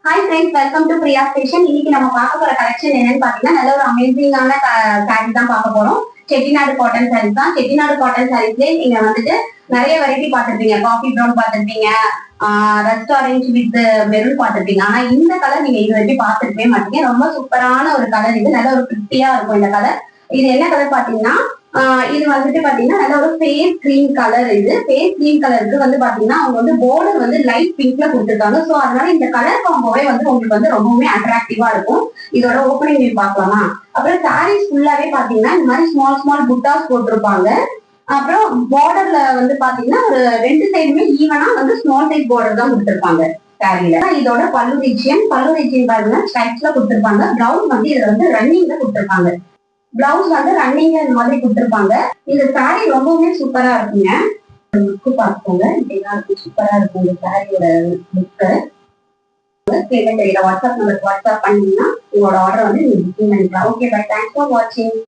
Hi friends, welcome to Priya station. இன்னைக்கு நம்ம பார்க்க போற கலெக்ஷன் என்னன்னு பாத்தீங்கன்னா, நல்ல ஒரு அமேசிங்கான சாரீஸ் தான் பார்க்க போறோம். செட்டிநாடு காட்டன் சாரீஸ் தான். செட்டிநாடு காட்டன் சாரீஸ்லேயே நீங்க வந்துட்டு நிறைய வெரைட்டி பார்த்துருப்பீங்க. காஃபி ப்ரௌன் பார்த்துருப்பீங்க, ரெஸ்ட் ஆரஞ்ச் வித் மெரூன் பார்த்துருப்பீங்க. ஆனா இந்த கலர் நீங்க இது வரைக்கும் பார்த்துருக்கவே மாட்டீங்க. ரொம்ப சூப்பரான ஒரு கலர். இது நல்ல ஒரு பிரிட்டியா இருக்கும் இந்த கலர். இது என்ன கலர் பாத்தீங்கன்னா, இது வந்துட்டு பாத்தீங்கன்னா நல்ல ஒரு ஃபேஸ் கிரீம் கலர். இது ஃபேஸ் கிரீம் கலருக்கு வந்து பாத்தீங்கன்னா அவங்க வந்து பார்டர் வந்து லைட் பிங்க்ல கொடுத்துருக்காங்க. சோ அதனால இந்த கலர் காம்போவே வந்து உங்களுக்கு வந்து ரொம்பவுமே அட்ராக்டிவா இருக்கும். இதோட ஓப்பனிங் வியூ பார்க்கலாமா? அப்புறம் சாரீஸ் ஃபுல்லாவே பாத்தீங்கன்னா இந்த மாதிரி ஸ்மால் ஸ்மால் புட்டாஸ் போட்டிருப்பாங்க. அப்புறம் பார்டர்ல வந்து பாத்தீங்கன்னா ஒரு ரெண்டு சைடுமே ஈவனா வந்து ஸ்மால் சைஸ் பார்டர் தான் கொடுத்துருப்பாங்க சாரியில. இதோட பல்லு ரீஜியன் பாருங்க ஸ்ட்ரைப்ஸ்ல கொடுத்துருப்பாங்க. பிளவுஸ் வந்து இதுல வந்து ரன்னிங்ல கொடுத்துருப்பாங்க. பிளவுஸ் வந்து ரன்னிங்ல இந்த மாதிரி கொடுத்துருப்பாங்க. இந்த சாரி ரொம்பவுமே சூப்பரா இருக்குங்க. லுக்கு பார்த்துக்கோங்க, இப்படிதான் இருக்கும். சூப்பரா இருக்கும் இந்த சாரியோட லுக்கு. வாட்ஸ்அப் நம்பருக்கு வாட்ஸ்அப் பண்ணீங்கன்னா உங்களோட ஆர்டர் வந்து நீங்க புக்கிங் பண்ணிக்கலாம். ஓகே பை, தேங்க்ஸ் ஃபார் வாட்சிங்.